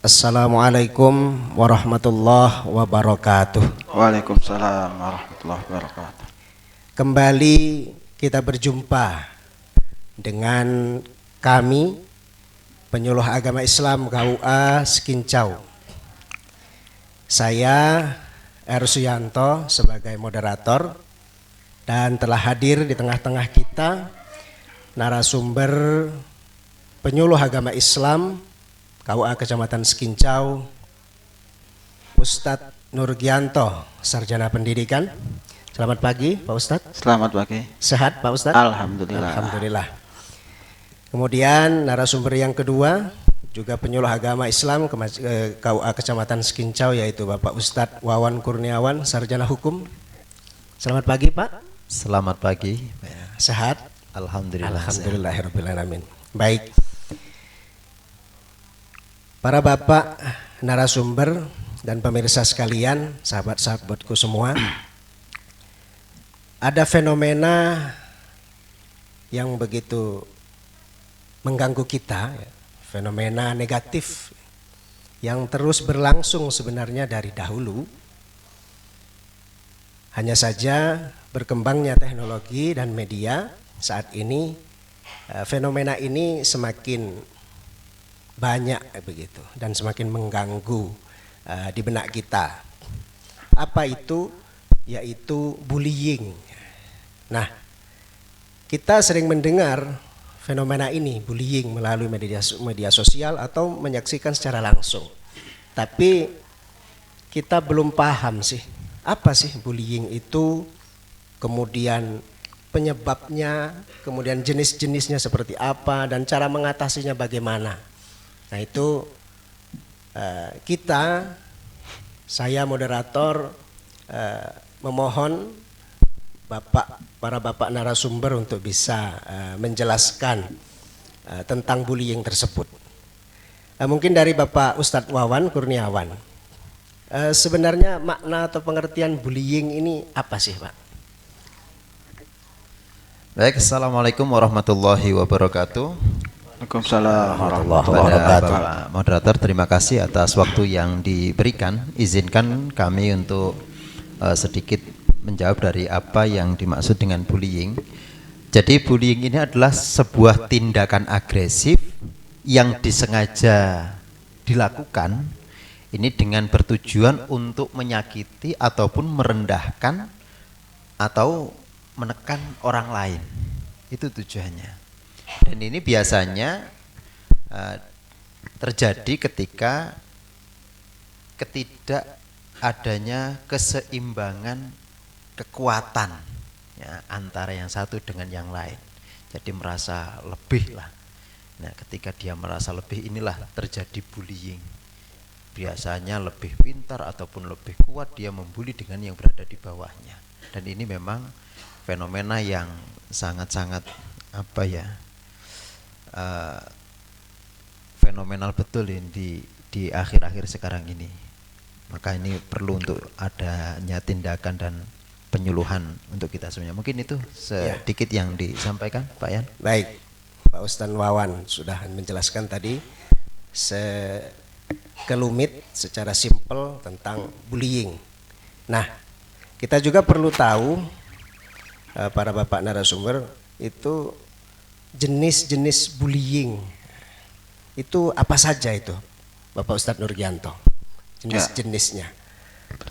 Assalamualaikum warahmatullahi wabarakatuh. Waalaikumsalam warahmatullahi wabarakatuh. Kembali kita berjumpa dengan kami Penyuluh Agama Islam KUA Sekincau. Saya R. Suyanto sebagai moderator dan telah hadir di tengah-tengah kita narasumber Penyuluh Agama Islam KUA Kecamatan Sekincau, Ustadz Nurgianto, Sarjana Pendidikan. Selamat pagi Pak Ustadz. Selamat pagi. Sehat Pak Ustadz? Alhamdulillah. Alhamdulillah. Kemudian narasumber yang kedua juga Penyuluh Agama Islam KUA Kecamatan Sekincau, yaitu Bapak Ustadz Wawan Kurniawan, Sarjana Hukum. Selamat pagi Pak. Selamat pagi. Sehat? Alhamdulillah. Alhamdulillahirabbil alamin. Baik. Para bapak narasumber dan pemirsa sekalian, sahabat-sahabatku semua, ada fenomena yang begitu mengganggu kita, fenomena negatif yang terus berlangsung sebenarnya dari dahulu. Hanya saja berkembangnya teknologi dan media saat ini, fenomena ini semakin banyak begitu dan semakin mengganggu di benak kita. Apa itu? Yaitu bullying. Nah, kita sering mendengar fenomena ini, bullying, melalui media sosial atau menyaksikan secara langsung. Tapi kita belum paham sih, apa sih bullying itu, kemudian penyebabnya, kemudian jenis-jenisnya seperti apa, dan cara mengatasinya bagaimana. Nah itu saya moderator memohon para bapak narasumber untuk bisa menjelaskan tentang bullying tersebut. Mungkin dari Bapak Ustadz Wawan Kurniawan, sebenarnya makna atau pengertian bullying ini apa sih Pak? Baik, Assalamualaikum warahmatullahi wabarakatuh. Waalaikumsalam warahmatullahi wabarakatuh. Bapak moderator, terima kasih atas waktu yang diberikan. Izinkan kami untuk sedikit menjawab dari apa yang dimaksud dengan bullying. Jadi bullying ini adalah sebuah tindakan agresif yang disengaja dilakukan ini dengan bertujuan untuk menyakiti ataupun merendahkan atau menekan orang lain. Itu tujuannya. Dan ini biasanya terjadi ketika ketidakadanya keseimbangan kekuatan ya, antara yang satu dengan yang lain. Jadi merasa lebih lah. Nah, ketika dia merasa lebih, inilah terjadi bullying. Biasanya lebih pintar ataupun lebih kuat, dia membuli dengan yang berada di bawahnya. Dan ini memang fenomena yang sangat-sangat fenomenal betul ini di akhir-akhir sekarang ini. Maka ini perlu untuk adanya tindakan dan penyuluhan untuk kita semuanya. Mungkin itu sedikit yang disampaikan Pak Yan. Baik, Pak Ustadz Wawan sudah menjelaskan tadi sekelumit secara simpel tentang bullying. Nah, kita juga perlu tahu para bapak narasumber itu jenis-jenis bullying itu apa saja itu, Bapak Ustadz Nurgianto, jenis-jenisnya.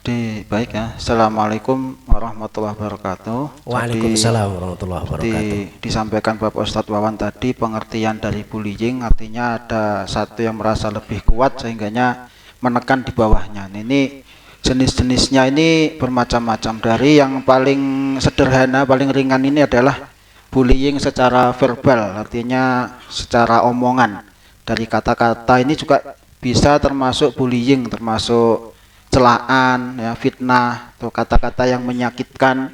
Jadi baik ya. Assalamualaikum warahmatullahi wabarakatuh. Waalaikumsalam warahmatullahi wabarakatuh. Disampaikan Bapak Ustadz Wawan tadi, pengertian dari bullying artinya ada satu yang merasa lebih kuat sehingganya menekan di bawahnya. Nah, ini jenis-jenisnya ini bermacam-macam. Dari yang paling sederhana, paling ringan ini adalah bullying secara verbal, artinya secara omongan. Dari kata-kata ini juga bisa termasuk bullying, termasuk celaan, ya, fitnah, atau kata-kata yang menyakitkan.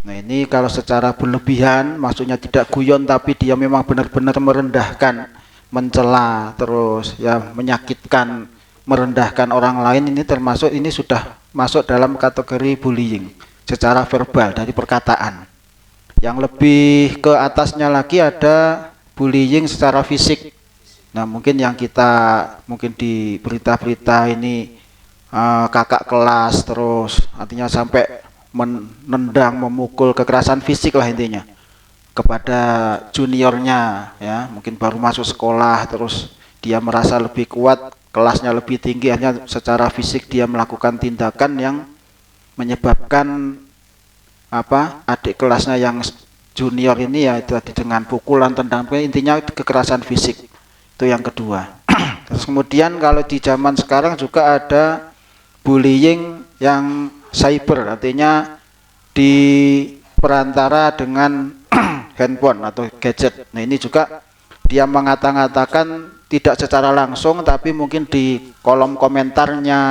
Nah ini kalau secara berlebihan, maksudnya tidak guyon tapi dia memang benar-benar merendahkan, mencela, terus ya menyakitkan, merendahkan orang lain, ini termasuk, ini sudah masuk dalam kategori bullying secara verbal dari perkataan. Yang lebih ke atasnya lagi ada bullying secara fisik. Nah, mungkin yang kita mungkin di berita-berita ini kakak kelas terus artinya sampai menendang, memukul, kekerasan fisik lah intinya kepada juniornya ya, mungkin baru masuk sekolah terus dia merasa lebih kuat, kelasnya lebih tinggi, hanya secara fisik dia melakukan tindakan yang menyebabkan adik kelasnya yang junior ini ya itu tadi dengan pukulan, tendang, intinya kekerasan fisik. Itu yang kedua. Terus kemudian kalau di zaman sekarang juga ada bullying yang cyber, artinya di perantara dengan handphone atau gadget. Nah, ini juga dia mengata-ngatakan tidak secara langsung tapi mungkin di kolom komentarnya.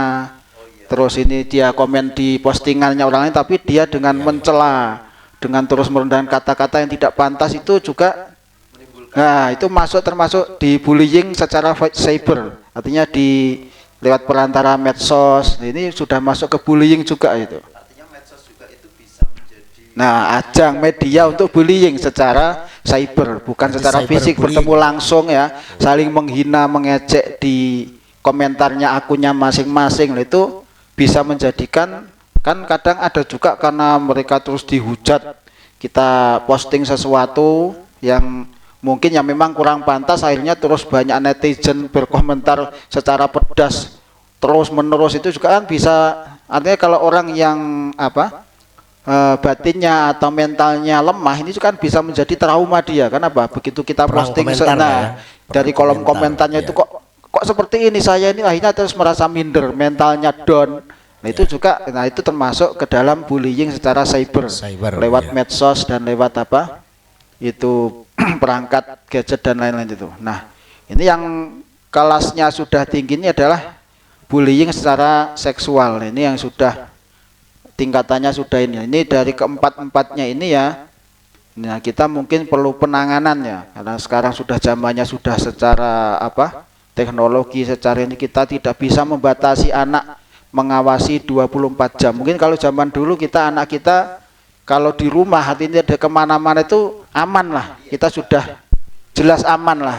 Terus ini dia komen di postingannya orang lain tapi dia dengan mencela, dengan terus merendahkan kata-kata yang tidak pantas, itu juga nah itu termasuk di bullying secara cyber, artinya di lewat perantara medsos. Ini sudah masuk ke bullying juga itu. Artinya medsos juga itu bisa menjadi ajang media untuk bullying secara cyber, bukan secara fisik bertemu langsung ya, saling menghina, mengejek di komentarnya akunnya masing-masing. Itu bisa menjadikan, kan kadang ada juga karena mereka terus dihujat, kita posting sesuatu yang mungkin yang memang kurang pantas, akhirnya terus banyak netizen berkomentar secara pedas terus menerus. Itu juga kan bisa, artinya kalau orang yang batinnya atau mentalnya lemah ini juga kan bisa menjadi trauma dia. Kenapa? Begitu kita posting dari kolom komentarnya itu kok seperti ini, saya ini akhirnya terus merasa minder, mentalnya down. Nah itu juga, nah itu termasuk ke dalam bullying secara cyber lewat medsos dan lewat itu perangkat gadget dan lain-lain itu. Nah, ini yang kelasnya sudah tinggi ini adalah bullying secara seksual. Ini yang sudah tingkatannya sudah ini. Ini dari keempat-empatnya ini ya. Nah, kita mungkin perlu penanganan ya. Karena sekarang sudah zamannya sudah secara teknologi, secara ini kita tidak bisa membatasi anak mengawasi 24 jam. Mungkin kalau zaman dulu anak kita kalau di rumah artinya ada kemana-mana itu aman lah, kita sudah jelas aman lah,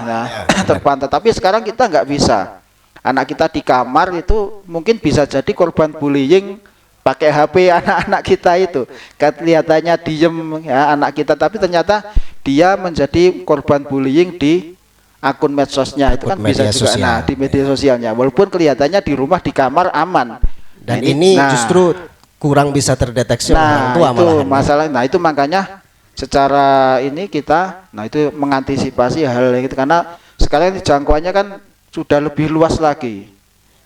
terpantau. Tapi sekarang kita nggak bisa, anak kita di kamar itu mungkin bisa jadi korban bullying pakai HP anak-anak kita itu. Kelihatannya diem ya anak kita, tapi ternyata dia menjadi korban bullying di akun medsosnya. Itu kan bisa juga di media sosialnya, walaupun kelihatannya di rumah di kamar aman. Dan ini justru kurang bisa terdeteksi orang tua itu masalah. Nah itu makanya secara ini kita itu mengantisipasi hal itu, karena sekarang jangkauannya kan sudah lebih luas lagi.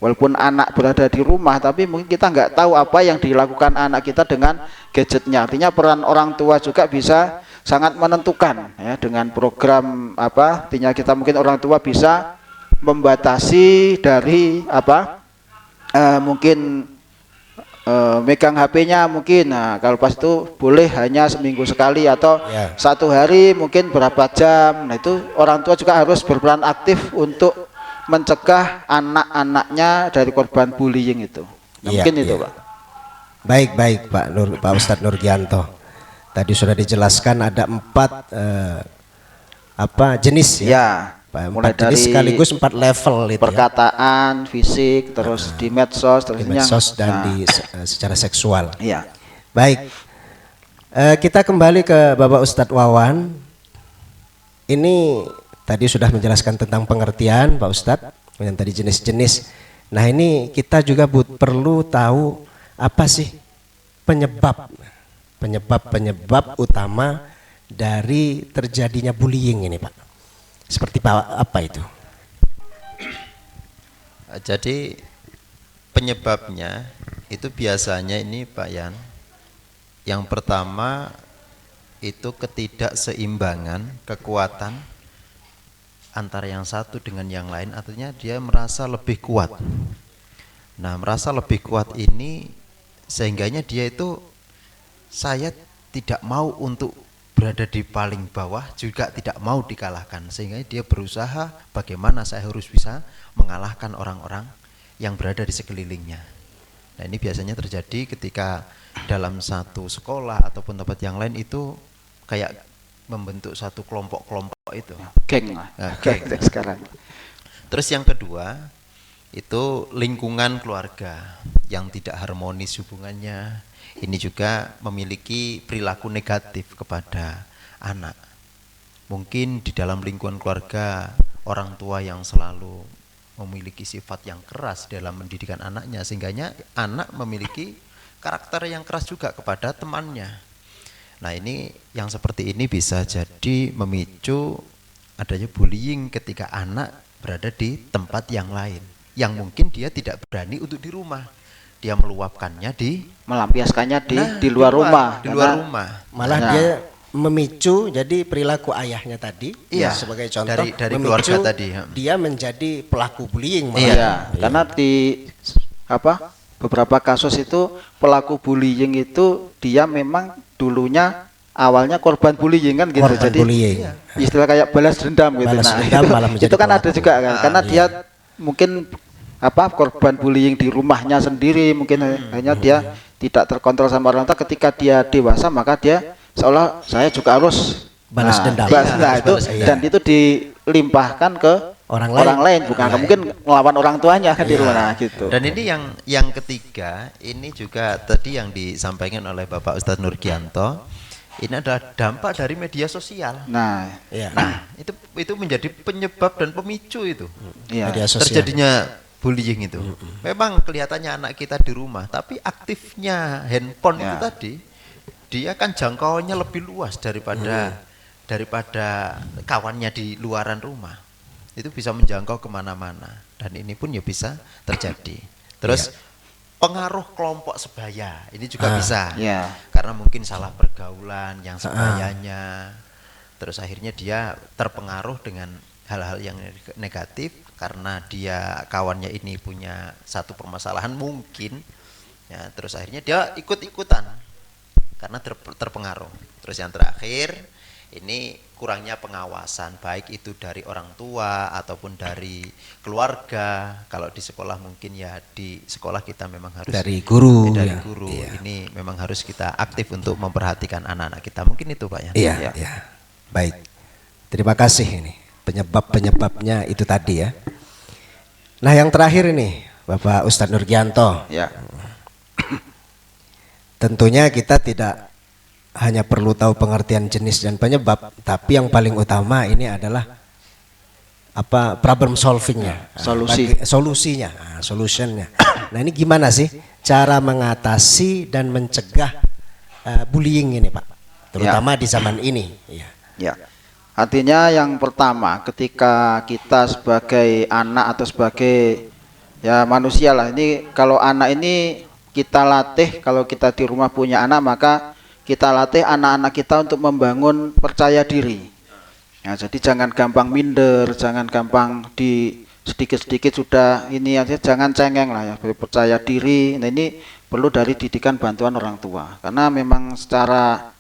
Walaupun anak berada di rumah, tapi mungkin kita nggak tahu apa yang dilakukan anak kita dengan gadgetnya. Artinya peran orang tua juga bisa sangat menentukan ya, dengan program artinya kita mungkin orang tua bisa membatasi dari mungkin megang HP-nya mungkin. Nah, kalau pas itu boleh hanya seminggu sekali atau satu hari mungkin berapa jam. Nah, itu orang tua juga harus berperan aktif untuk mencegah anak-anaknya dari korban bullying itu. Nah, mungkin itu, Pak. Baik Pak Ustadz Nurgianto. Tadi sudah dijelaskan ada 4 jenis ya. Mulai dari sekaligus 4 level itu perkataan, fisik, terus di medsos, terus di medsos dan di secara seksual. Iya. Baik, kita kembali ke Bapak Ustadz Wawan. Ini tadi sudah menjelaskan tentang pengertian Pak Ustadz, yang tadi jenis-jenis. Nah ini kita juga perlu tahu apa sih penyebab utama dari terjadinya bullying ini, Pak. Seperti apa itu? Jadi penyebabnya itu biasanya ini Pak Yan, yang pertama itu ketidakseimbangan kekuatan antara yang satu dengan yang lain, artinya dia merasa lebih kuat. Nah, merasa lebih kuat ini sehingganya dia itu, saya tidak mau untuk berada di paling bawah, juga tidak mau dikalahkan, sehingga dia berusaha bagaimana saya harus bisa mengalahkan orang-orang yang berada di sekelilingnya. Nah, ini biasanya terjadi ketika dalam satu sekolah ataupun tempat yang lain itu kayak membentuk satu kelompok-kelompok itu. Geng lah. Nah, Geng geng. sekarang. Terus yang kedua itu lingkungan keluarga yang tidak harmonis hubungannya. Ini juga memiliki perilaku negatif kepada anak. Mungkin di dalam lingkungan keluarga orang tua yang selalu memiliki sifat yang keras dalam mendidikan anaknya, sehingganya anak memiliki karakter yang keras juga kepada temannya. Nah, ini yang seperti ini bisa jadi memicu adanya bullying ketika anak berada di tempat yang lain, yang mungkin dia tidak berani untuk di rumah. Dia meluapkannya melampiaskannya di luar rumah. Di luar rumah. Malah dia memicu jadi perilaku ayahnya tadi, Iya, sebagai contoh dari memicu keluarga tadi. dia menjadi pelaku bullying malah. Iya, karena di beberapa kasus itu pelaku bullying itu dia memang dulunya awalnya korban bullying kan gitu. Korban Jadi bullying. istilah kayak balas dendam gitu. Balas Nah, dendam malah menjadi itu kan ada pelaku. juga kan, karena dia mungkin korban bullying di rumahnya sendiri, mungkin hanya dia tidak terkontrol sama orang tua. Ketika dia dewasa maka dia seolah saya juga harus Balas dendam. Nah, itu balas dendam. dan itu dilimpahkan ke Orang lain, bukan mungkin melawan orang tuanya kan di rumah. Nah, gitu. Dan ini yang ketiga, ini juga tadi yang disampaikan oleh Bapak Ustadz Nurgianto, ini adalah dampak dari media sosial. Nah, Iya. Nah, itu menjadi penyebab dan pemicu itu. iya. Media sosial. Terjadinya bullying itu. Memang kelihatannya anak kita di rumah, tapi aktifnya handphone itu Ya. tadi, dia kan jangkauannya lebih luas daripada kawannya di luaran rumah. Itu bisa menjangkau kemana-mana, dan ini pun ya bisa terjadi. Terus pengaruh kelompok sebaya ini juga bisa, Iya. karena mungkin salah pergaulan yang sebayanya, terus akhirnya dia terpengaruh dengan hal-hal yang negatif karena dia kawannya ini punya satu permasalahan mungkin, ya, terus akhirnya dia ikut-ikutan karena terpengaruh. Terus yang terakhir ini kurangnya pengawasan, baik itu dari orang tua ataupun dari keluarga. Kalau di sekolah mungkin ya di sekolah kita memang harus Dari guru. dari Ya. guru. Iya. Ini memang harus kita aktif untuk memperhatikan anak-anak kita. Mungkin itu Pak ya. Iya, iya. Baik. Terima kasih ini. Penyebab-penyebabnya itu tadi ya. Nah, yang terakhir ini Bapak Ustadz Nurgianto. Ya. Tentunya kita tidak hanya perlu tahu pengertian jenis dan penyebab, tapi yang paling utama ini adalah problem solvingnya, solusinya, solutionnya. Nah, ini gimana sih cara mengatasi dan mencegah bullying ini, Pak, terutama di zaman ini? Ya. Artinya yang pertama, ketika kita sebagai anak atau sebagai ya manusia lah, ini kalau anak ini kita latih, kalau kita di rumah punya anak maka kita latih anak-anak kita untuk membangun percaya diri. Ya, jadi jangan gampang minder, jangan gampang di sedikit-sedikit sudah ini aja, jangan cengeng lah ya, percaya diri. Nah, ini perlu dari didikan bantuan orang tua. Karena memang secara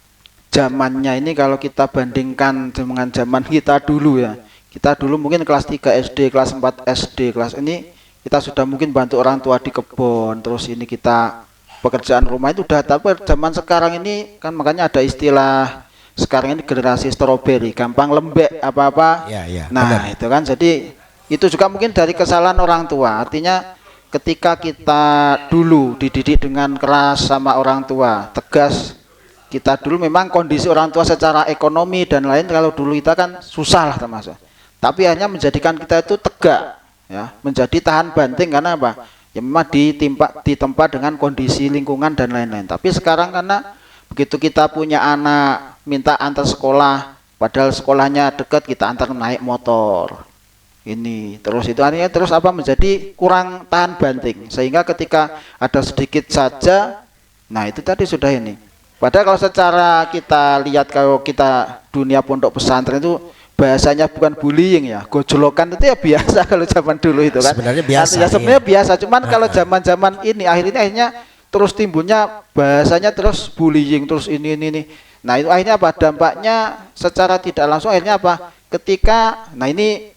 zamannya ini kalau kita bandingkan dengan zaman kita dulu ya. Kita dulu mungkin kelas 3 SD, kelas 4 SD, kelas ini kita sudah mungkin bantu orang tua di kebun, terus ini kita pekerjaan rumah itu udah, tapi zaman sekarang ini kan makanya ada istilah sekarang ini generasi stroberi, gampang lembek apa-apa. Ya, nah, benar. itu kan jadi itu juga mungkin dari kesalahan orang tua. Artinya ketika kita dulu dididik dengan keras sama orang tua, tegas, kita dulu memang kondisi orang tua secara ekonomi dan lain kalau dulu kita kan susah lah termasuk. Tapi hanya menjadikan kita itu tegak ya, menjadi tahan banting karena apa? Ya memang ditempa dengan kondisi lingkungan dan lain-lain. Tapi sekarang karena begitu kita punya anak minta antar sekolah, padahal sekolahnya dekat, kita antar naik motor. Ini terus itu artinya terus apa menjadi kurang tahan banting sehingga ketika ada sedikit saja, nah itu tadi sudah ini. Padahal kalau secara kita lihat kalau kita dunia pondok pesantren itu bahasanya bukan bullying ya, gojolokan itu ya biasa kalau zaman dulu itu kan. Sebenarnya biasa. Ya sebenarnya biasa, cuman kalau zaman-zaman ini akhirnya terus timbulnya bahasanya terus bullying, terus ini. Nah, itu akhirnya apa? Dampaknya secara tidak langsung akhirnya apa? Ketika ini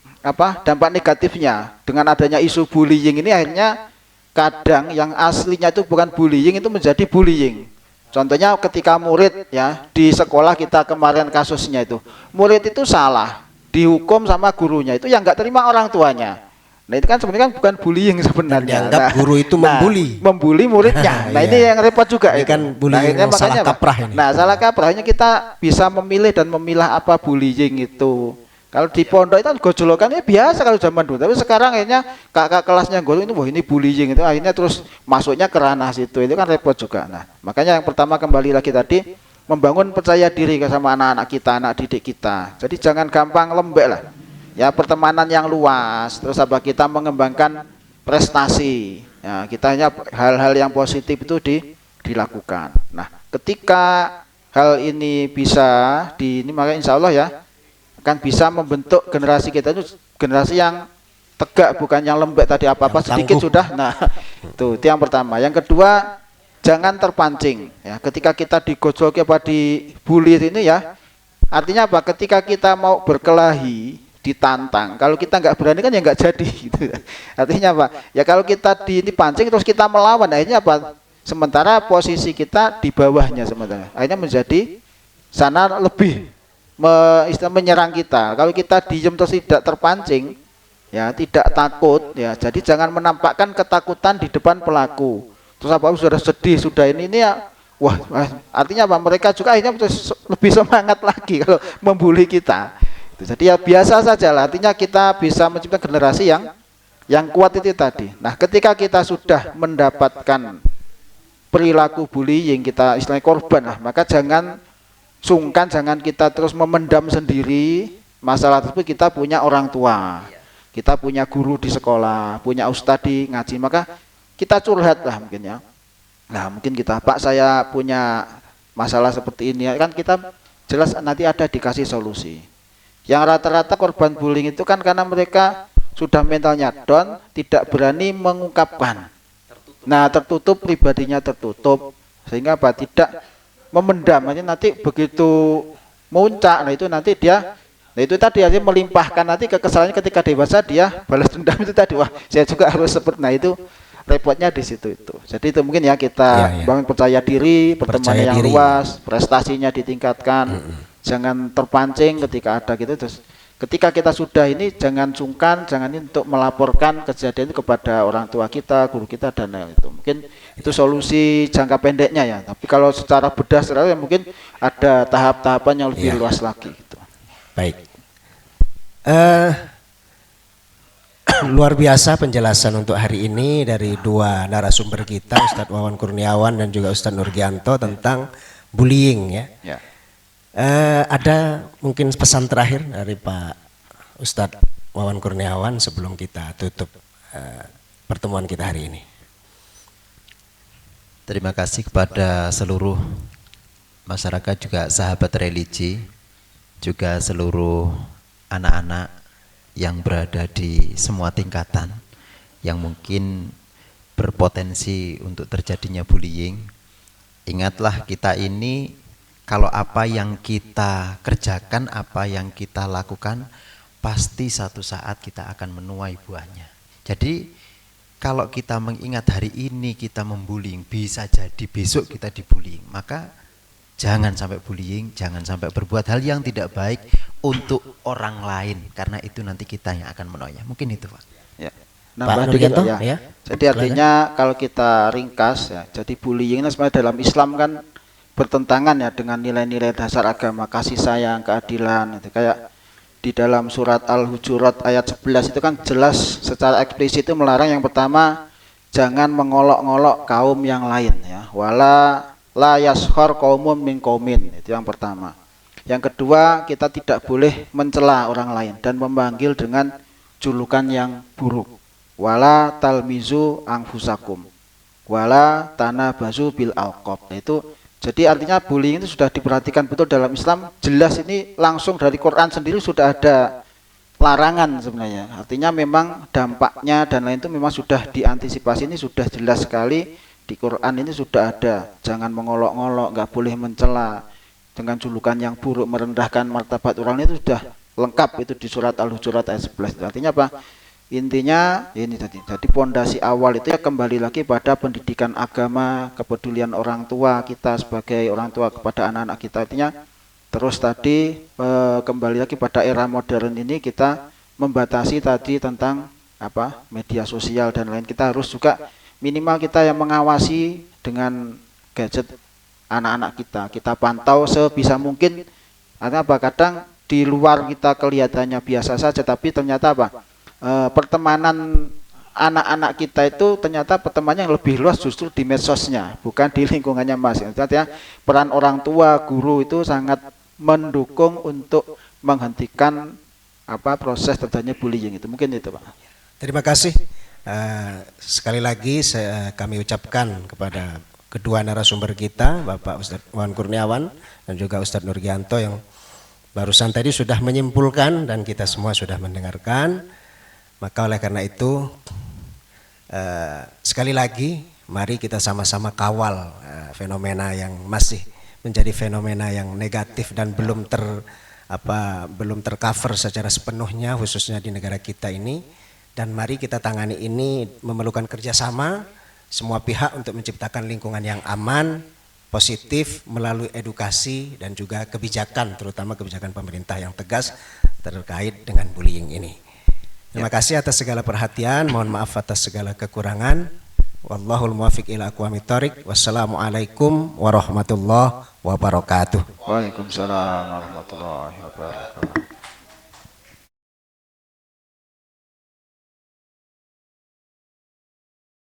dampak negatifnya dengan adanya isu bullying ini akhirnya kadang yang aslinya itu bukan bullying itu menjadi bullying. Contohnya ketika murid ya di sekolah kita kemarin kasusnya itu, murid itu salah, dihukum sama gurunya itu yang nggak terima orang tuanya. Nah itu kan sebenarnya kan bukan bullying sebenarnya. Dianggap guru itu membuli. Membuli muridnya. Nah ini Iya. yang repot juga. Ini itu. kan bullying yang salah kaprah ini. Nah salah kaprahnya kita bisa memilih dan memilah apa bullying itu. Kalau di pondok itu kan gojolokannya biasa kalau zaman dulu. Tapi sekarang akhirnya kakak kelasnya guru itu, wah ini bullying itu. Akhirnya terus masuknya ke ranah situ. Itu kan repot juga. Nah makanya yang pertama kembali lagi tadi, membangun percaya diri sama anak-anak kita, anak didik kita. Jadi jangan gampang lembek lah. Ya pertemanan yang luas. Terus apa kita mengembangkan prestasi. Ya kita hanya hal-hal yang positif itu dilakukan. Nah ketika hal ini bisa ini maka insya Allah ya akan bisa membentuk generasi kita itu generasi yang tegak, bukan yang lembek tadi apa-apa sedikit sudah. Nah itu yang pertama. Yang kedua, jangan terpancing ya ketika kita digojloki apa dibully ini ya, artinya apa, ketika kita mau berkelahi ditantang, kalau kita nggak berani kan ya nggak jadi gitu. Artinya apa ya, kalau kita dipancing terus kita melawan, akhirnya apa, sementara posisi kita di bawahnya sementara akhirnya menjadi sana lebih menyerang kita. Kalau kita diam terus tidak terpancing ya, tidak takut ya, jadi jangan menampakkan ketakutan di depan pelaku. Terus apa sudah sedih sudah ini ya, wah artinya apa, mereka juga akhirnya lebih semangat lagi kalau membuli kita. Jadi ya biasa saja lah, artinya kita bisa menciptakan generasi yang kuat itu tadi. Nah ketika kita sudah mendapatkan perilaku bullying, kita istilahnya korban lah, maka jangan sungkan, jangan kita terus memendam sendiri masalah tersebut. Kita punya orang tua, kita punya guru di sekolah, punya ustadz di ngaji, maka kita curhat lah mungkin ya. Nah mungkin kita, Pak saya punya masalah seperti ini, kan kita jelas nanti ada dikasih solusi. Yang rata-rata korban bullying itu kan karena mereka sudah mentalnya down, tidak berani mengungkapkan. Nah tertutup, pribadinya tertutup, sehingga apa, tidak memendam. Nanti begitu muncak, nah itu nanti dia, nah itu tadi aja melimpahkan nanti kekesalannya ketika dewasa, dia balas dendam itu tadi, wah saya juga harus seperti, nah itu repotnya di situ itu. Jadi itu mungkin ya kita bangun percaya diri, pertemanan yang luas, prestasinya ditingkatkan, jangan terpancing ketika ada gitu. Terus ketika kita sudah ini jangan sungkan, jangan ini untuk melaporkan kejadian itu kepada orang tua kita, guru kita dan lain itu. Mungkin itu solusi jangka pendeknya ya. Tapi kalau secara bedah ya mungkin ada tahap-tahapan yang lebih luas lagi gitu. Baik. Luar biasa penjelasan untuk hari ini dari dua narasumber kita, Ustadz Wawan Kurniawan dan juga Ustadz Nurgianto tentang bullying ya. Ada mungkin pesan terakhir dari Pak Ustadz Wawan Kurniawan sebelum kita tutup pertemuan kita hari ini. Terima kasih kepada seluruh masyarakat, juga sahabat religi, juga seluruh anak-anak yang berada di semua tingkatan yang mungkin berpotensi untuk terjadinya bullying. Ingatlah kita ini, kalau apa yang kita kerjakan, apa yang kita lakukan, pasti satu saat kita akan menuai buahnya. Jadi kalau kita mengingat hari ini kita membullying, bisa jadi besok kita dibullying. Maka jangan sampai bullying, jangan sampai berbuat hal yang tidak baik untuk orang lain, karena itu nanti kita yang akan menuainya. Mungkin itu Pak. Ya. Nambah dikit ya. Jadi artinya kalau kita ringkas ya, jadi bullying ini sebenarnya dalam Islam kan bertentangan ya dengan nilai-nilai dasar agama, kasih sayang, keadilan. Itu kayak di dalam surat Al-Hujurat ayat 11 itu kan jelas secara eksplisit itu melarang yang pertama, jangan mengolok-ngolok kaum yang lain ya. Wala la yashkhar qaumun min qaumin, itu yang pertama. Yang kedua, kita tidak boleh mencela orang lain dan memanggil dengan julukan yang buruk. Wala talmizu anfusakum wala tanabazu bil alqab. Itu jadi artinya bullying itu sudah diperhatikan betul dalam Islam. Jelas ini langsung dari Quran sendiri sudah ada larangan sebenarnya. Artinya memang dampaknya dan lain itu memang sudah diantisipasi, ini sudah jelas sekali. Di Quran ini sudah ada, jangan mengolok-ngolok, nggak boleh mencela dengan julukan yang buruk, merendahkan martabat orang, itu sudah lengkap itu di surat Al-Hujurat ayat 11. Artinya apa? Intinya ini jadi pondasi awal itu ya kembali lagi pada pendidikan agama, kepedulian orang tua kita sebagai orang tua kepada anak-anak kita. Artinya terus tadi kembali lagi pada era modern ini kita membatasi tadi tentang media sosial dan lain. Kita harus juga minimal kita yang mengawasi dengan gadget anak-anak kita pantau sebisa mungkin. Artinya kadang di luar kita kelihatannya biasa saja, tapi ternyata pertemanan anak-anak kita itu ternyata pertemanannya yang lebih luas justru di medsosnya, bukan di lingkungannya Mas. Artinya peran orang tua, guru itu sangat mendukung untuk menghentikan proses terjadinya bullying itu. Mungkin itu, Pak. Terima kasih. Sekali lagi kami ucapkan kepada kedua narasumber kita, Bapak Ustadz Wawan Kurniawan dan juga Ustadz Nurgianto yang barusan tadi sudah menyimpulkan dan kita semua sudah mendengarkan. Maka oleh karena itu sekali lagi mari kita sama-sama kawal fenomena yang masih menjadi fenomena yang negatif dan belum tercover secara sepenuhnya khususnya di negara kita ini, dan mari kita tangani ini memerlukan kerjasama semua pihak untuk menciptakan lingkungan yang aman, positif melalui edukasi dan juga kebijakan, terutama kebijakan pemerintah yang tegas terkait dengan bullying ini. Terima kasih atas segala perhatian, mohon maaf atas segala kekurangan. Wallahul muwaffiq ila aqwamit thoriq. Wassalamualaikum warahmatullahi wabarakatuh. Waalaikumsalam warahmatullahi wabarakatuh.